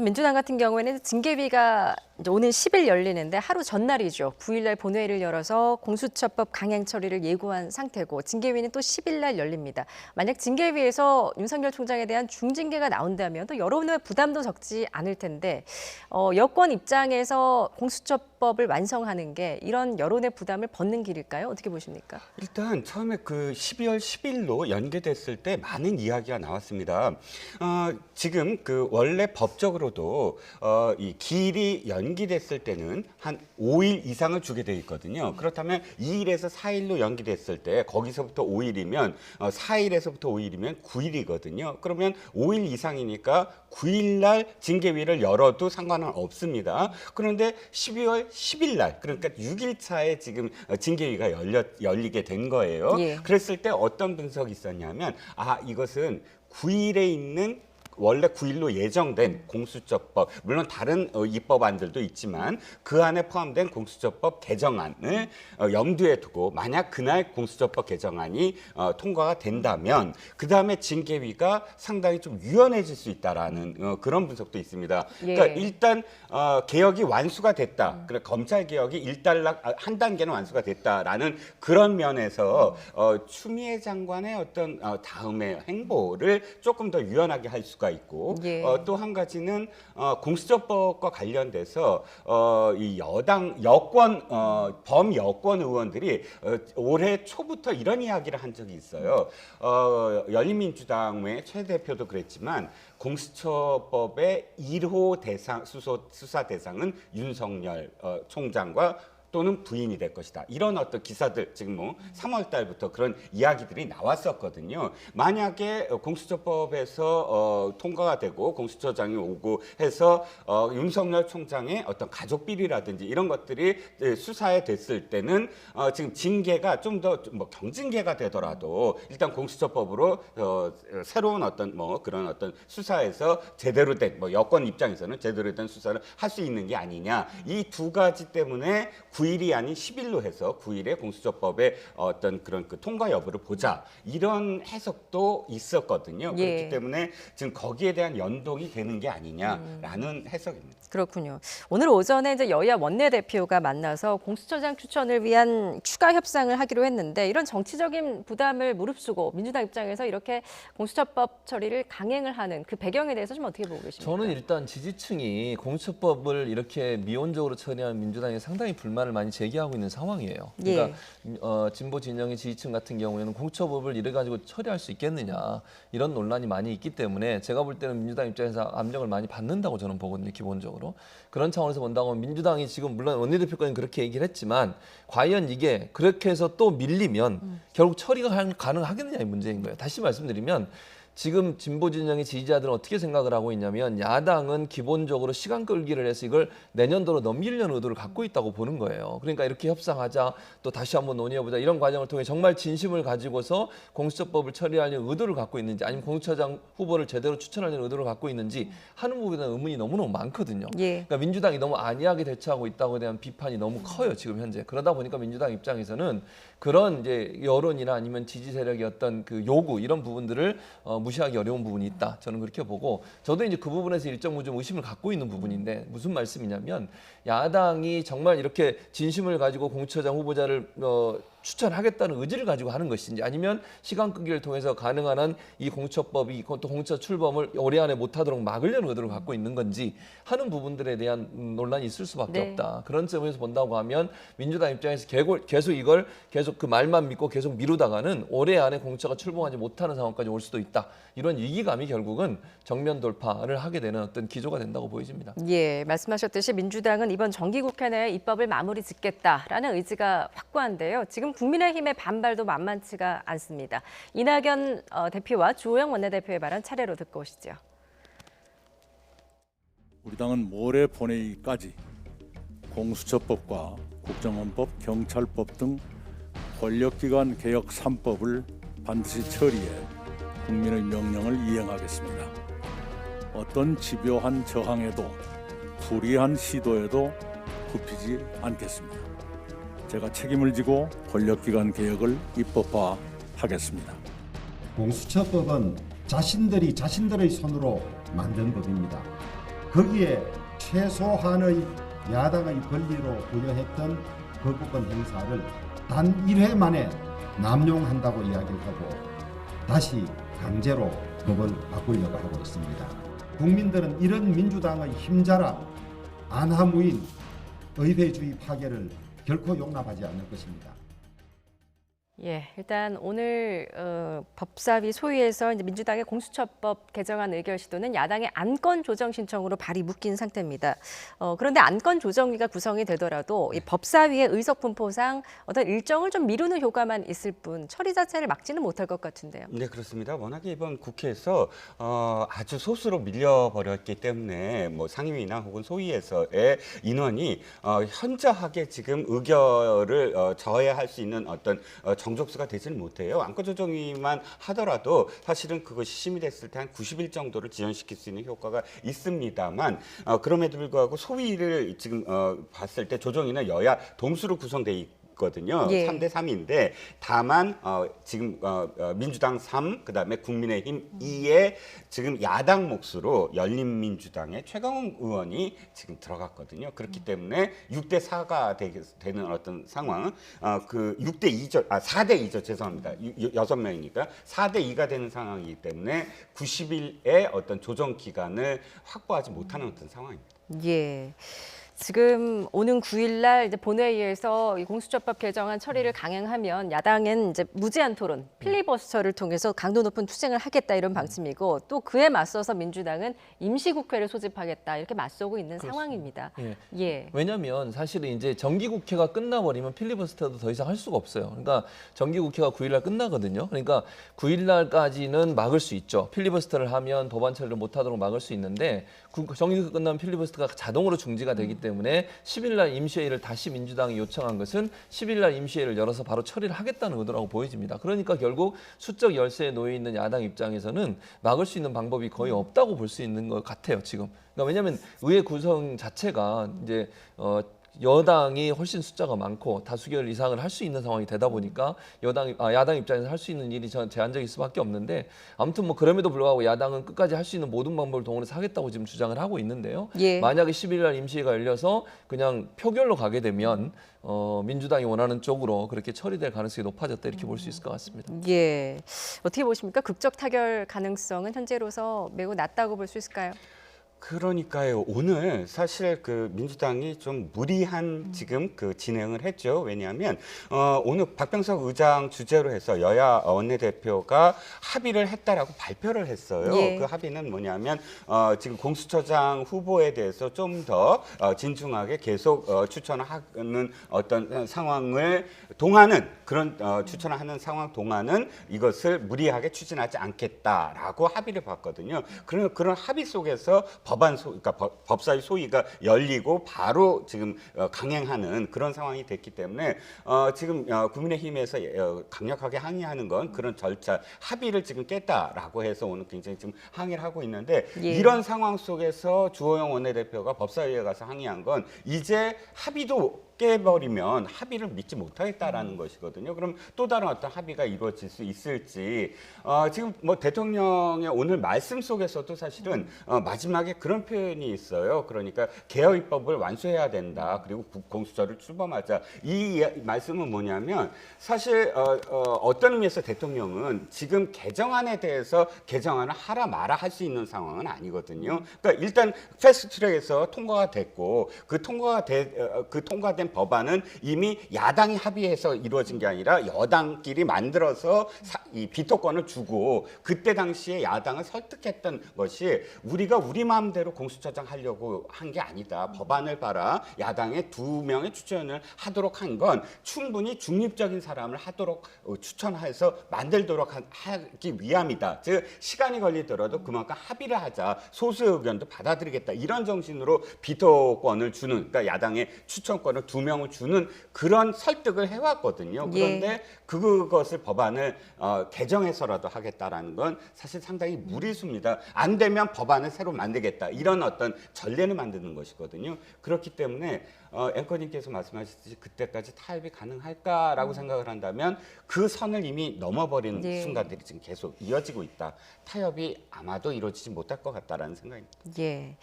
민주당 같은 경우에는 징계위가 이제 오는 10일 열리는데 하루 전날이죠. 9일날 본회의를 열어서 공수처법 강행 처리를 예고한 상태고 징계위는 또 10일날 열립니다. 만약 징계위에서 윤석열 총장에 대한 중징계가 나온다면 또 여론의 부담도 적지 않을 텐데 여권 입장에서 공수처법을 완성하는 게 이런 여론의 부담을 벗는 길일까요? 어떻게 보십니까? 일단 처음에 그 12월 10일로 연계됐을 때 많은 이야기가 나왔습니다. 지금 그 원래 법적으로도 이 기일이 연기됐을 때는 한 5일 이상을 주게 돼 있거든요. 그렇다면 2일에서 4일로 연기됐을 때 거기서부터 5일이면 4일에서부터 5일이면 9일이거든요. 그러면 5일 이상이니까 9일 날 징계위를 열어도 상관은 없습니다. 그런데 12월 10일 날 그러니까 6일 차에 지금 징계위가 열리게 된 거예요. 예. 그랬을 때 어떤 분석이 있었냐면 이것은 9일에 있는 원래 9일로 예정된 공수처법, 물론 다른 입법안들도 있지만 그 안에 포함된 공수처법 개정안을 염두에 두고 만약 그날 공수처법 개정안이 통과가 된다면 그 다음에 징계위가 상당히 좀 유연해질 수 있다라는 그런 분석도 있습니다. 그러니까 예. 일단 개혁이 완수가 됐다. 그래 검찰 개혁이 일단락 한 단계는 완수가 됐다라는 그런 면에서 추미애 장관의 어떤 다음의 행보를 조금 더 유연하게 할 수가 있고 예. 또 한 가지는 공수처법과 관련돼서 이 여권 범여권 의원들이 올해 초부터 이런 이야기를 한 적이 있어요. 열린민주당의 최 대표도 그랬지만 공수처법의 1호 수사 대상은 윤석열 총장과 또는 부인이 될 것이다. 이런 어떤 기사들 지금 뭐 3월 달부터 그런 이야기들이 나왔었거든요. 만약에 공수처법에서 통과가 되고 공수처장이 오고 해서 윤석열 총장의 어떤 가족 비리라든지 이런 것들이 수사에 됐을 때는 지금 징계가 좀 더 뭐 경징계가 되더라도 일단 공수처법으로 새로운 어떤 뭐 그런 어떤 수사에서 제대로 된 뭐 여권 입장에서는 제대로 된 수사를 할 수 있는 게 아니냐. 이 두 가지 때문에 9일이 아닌 10일로 해서 9일에 공수처법의 어떤 그런 그 통과 여부를 보자. 이런 해석도 있었거든요. 예. 그렇기 때문에 지금 거기에 대한 연동이 되는 게 아니냐라는 해석입니다. 그렇군요. 오늘 오전에 이제 여야 원내대표가 만나서 공수처장 추천을 위한 추가 협상을 하기로 했는데 이런 정치적인 부담을 무릅쓰고 민주당 입장에서 이렇게 공수처법 처리를 강행을 하는 그 배경에 대해서 좀 어떻게 보고 계십니까? 저는 일단 지지층이 공수처법을 이렇게 미온적으로 처리한 민주당에 상당히 불만을 많이 제기하고 있는 상황이에요. 그러니까 진보 진영의 지지층 같은 경우에는 공수처법을 이래 가지고 처리할 수 있겠느냐 이런 논란이 많이 있기 때문에 제가 볼 때는 민주당 입장에서 압력을 많이 받는다고 저는 보거든요. 기본적으로. 그런 차원에서 본다고 하면 민주당이 지금 물론 원내대표까지는 그렇게 얘기를 했지만 과연 이게 그렇게 해서 또 밀리면 결국 처리가 가능하겠느냐의 문제인 거예요. 다시 말씀드리면 지금 진보 진영의 지지자들은 어떻게 생각을 하고 있냐면 야당은 기본적으로 시간 끌기를 해서 이걸 내년도로 넘기려는 의도를 갖고 있다고 보는 거예요. 그러니까 이렇게 협상하자 또 다시 한번 논의해보자 이런 과정을 통해 정말 진심을 가지고서 공수처법을 처리하려는 의도를 갖고 있는지 아니면 공수처장 후보를 제대로 추천하려는 의도를 갖고 있는지 하는 부분에 대한 의문이 너무너무 많거든요. 예. 그러니까 민주당이 너무 안이하게 대처하고 있다고 대한 비판이 너무 커요. 지금 현재. 그러다 보니까 민주당 입장에서는 그런 이제 여론이나 아니면 지지 세력의 어떤 그 요구 이런 부분들을 무시하기 어려운 부분이 있다. 저는 그렇게 보고 저도 이제 그 부분에서 일정 좀 의심을 갖고 있는 부분인데 무슨 말씀이냐면 야당이 정말 이렇게 진심을 가지고 공수처장 후보자를 추천하겠다는 의지를 가지고 하는 것인지 아니면 시간 끄기를 통해서 가능한 한 이 공수처법이 또 공수처 출범을 올해 안에 못하도록 막으려는 의도를 갖고 있는 건지 하는 부분들에 대한 논란이 있을 수밖에 네. 없다. 그런 점에서 본다고 하면 민주당 입장에서 계속 이걸 계속 그 말만 믿고 계속 미루다가는 올해 안에 공수처가 출범하지 못하는 상황까지 올 수도 있다. 이런 위기감이 결국은 정면 돌파를 하게 되는 어떤 기조가 된다고 보여집니다. 예, 말씀하셨듯이 민주당은 이번 정기국회 내에 입법을 마무리 짓겠다라는 의지가 확고한데요. 지금 국민의힘의 반발도 만만치가 않습니다. 이낙연 대표와 주호영 원내대표의 발언 차례로 듣고 오시죠. 우리 당은 모레 본회의까지 공수처법과 국정원법, 경찰법 등 권력기관 개혁 3법을 반드시 처리해 국민의 명령을 이행하겠습니다. 어떤 집요한 저항에도 불의한 시도에도 굽히지 않겠습니다. 제가 책임을 지고 권력기관 개혁을 입법화하겠습니다. 공수처법은 자신들의 손으로 만든 법입니다. 거기에 최소한의 야당의 권리로 부여했던 거부권 행사를 단 1회 만에 남용한다고 이야기를 하고 다시 강제로 법을 바꾸려고 하고 있습니다. 국민들은 이런 민주당의 힘자랑 안하무인 의회주의 파괴를 결코 용납하지 않을 것입니다. 예, 일단 오늘 법사위 소위에서 이제 민주당의 공수처법 개정안 의결 시도는 야당의 안건 조정 신청으로 발이 묶인 상태입니다. 그런데 안건 조정위가 구성이 되더라도 이 법사위의 의석 분포상 어떤 일정을 좀 미루는 효과만 있을 뿐 처리 자체를 막지는 못할 것 같은데요. 네, 그렇습니다. 워낙에 이번 국회에서 아주 소수로 밀려버렸기 때문에 뭐 상임위나 혹은 소위에서의 인원이 현저하게 지금 의결을 저해할 수 있는 어떤 정족수가 되지는 못해요. 안건조정위만 하더라도 사실은 그것이 심의됐을 때 한 90일 정도를 지연시킬 수 있는 효과가 있습니다만 그럼에도 불구하고 소위를 지금 봤을 때 조정위는 여야 동수로 구성돼 있거든요. 예. 3대 3인데 다만 지금 민주당 3, 그다음에 국민의힘 2에 지금 야당 몫으로 열린민주당의 최강욱 의원이 지금 들어갔거든요. 그렇기 때문에 6대 4가 되는 어떤 상황, 그 6대 2죠, 4대 2죠, 죄송합니다. 6명이니까 4대 2가 되는 상황이기 때문에 90일의 어떤 조정 기간을 확보하지 못하는 어떤 상황입니다. 예. 지금 오는 9일 날 이제 본회의에서 이 공수처법 개정안 처리를 강행하면 야당은 이제 무제한 토론, 필리버스터를 통해서 강도 높은 투쟁을 하겠다 이런 방침이고 또 그에 맞서서 민주당은 임시국회를 소집하겠다 이렇게 맞서고 있는 상황입니다. 예. 예. 왜냐하면 사실은 이제 정기국회가 끝나버리면 필리버스터도 더 이상 할 수가 없어요. 그러니까 정기국회가 9일날 끝나거든요. 그러니까 9일날까지는 막을 수 있죠. 필리버스터를 하면 도반 처리를 못하도록 막을 수 있는데 정기국회 끝나면 필리버스터가 자동으로 중지가 되기 때문에 10일날 임시회의를 다시 민주당이 요청한 것은 10일날 임시회의를 열어서 바로 처리를 하겠다는 의도라고 보여집니다. 그러니까 결국 수적 열세에 놓여 있는 야당 입장에서는 막을 수 있는 방법이 거의 없다고 볼 수 있는 것 같아요, 지금. 그러니까 왜냐하면 의회 구성 자체가 이제 여당이 훨씬 숫자가 많고 다수결 이상을 할 수 있는 상황이 되다 보니까 야당 입장에서 할 수 있는 일이 제한적일 수밖에 없는데 아무튼 뭐 그럼에도 불구하고 야당은 끝까지 할 수 있는 모든 방법을 동원해서 하겠다고 지금 주장을 하고 있는데요. 예. 만약에 11일 임시회가 열려서 그냥 표결로 가게 되면 민주당이 원하는 쪽으로 그렇게 처리될 가능성이 높아졌다 이렇게 볼 수 있을 것 같습니다. 예. 어떻게 보십니까? 극적 타결 가능성은 현재로서 매우 낮다고 볼 수 있을까요? 그러니까요. 오늘 사실 그 민주당이 좀 무리한 지금 그 진행을 했죠. 왜냐하면 오늘 박병석 의장 주재로 해서 여야 원내대표가 합의를 했다라고 발표를 했어요. 예. 그 합의는 뭐냐면 지금 공수처장 후보에 대해서 좀 더 진중하게 계속 추천하는 어떤 상황을 동안은 그런 추천을 하는 상황 동안은 이것을 무리하게 추진하지 않겠다라고 합의를 봤거든요. 그런 합의 속에서 그러니까 법사위 소위가 열리고 바로 지금 강행하는 그런 상황이 됐기 때문에 지금 국민의힘에서 강력하게 항의하는 건 그런 절차 합의를 지금 깼다라고 해서 오늘 굉장히 지금 항의를 하고 있는데 예. 이런 상황 속에서 주호영 원내대표가 법사위에 가서 항의한 건 이제 합의도 깨버리면 합의를 믿지 못하겠다라는 것이거든요. 그럼 또 다른 어떤 합의가 이루어질 수 있을지 지금 뭐 대통령의 오늘 말씀 속에서도 사실은 마지막에 그런 표현이 있어요. 그러니까 개헌 입법을 완수해야 된다. 그리고 공수처를 출범하자. 이 말씀은 뭐냐면 사실 어떤 의미에서 대통령은 지금 개정안에 대해서 개정안을 하라 마라 할 수 있는 상황은 아니거든요. 그러니까 일단 패스트트랙에서 통과가 됐고 그 통과된 법안은 이미 야당이 합의해서 이루어진 게 아니라 여당끼리 만들어서 이 비토권을 주고 그때 당시에 야당을 설득했던 것이 우리가 우리 마음대로 공수처장 하려고 한 게 아니다. 법안을 봐라. 야당의 2명의 추천을 하도록 한 건 충분히 중립적인 사람을 하도록 추천해서 만들도록 하기 위함이다. 즉 시간이 걸리더라도 그만큼 합의를 하자. 소수 의견도 받아들이겠다. 이런 정신으로 비토권을 주는 그러니까 야당의 추천권을 2명을 주는 그런 설득을 해왔거든요. 그런데 예. 그것을 법안을 개정해서라도 하겠다라는 건 사실 상당히 무리수입니다. 안 되면 법안을 새로 만들겠다. 이런 어떤 전례를 만드는 것이거든요. 그렇기 때문에 앵커님께서 말씀하셨듯이 그때까지 타협이 가능할까라고 생각을 한다면 그 선을 이미 넘어버린 예. 순간들이 지금 계속 이어지고 있다. 타협이 아마도 이루어지지 못할 것 같다라는 생각입니다. 예.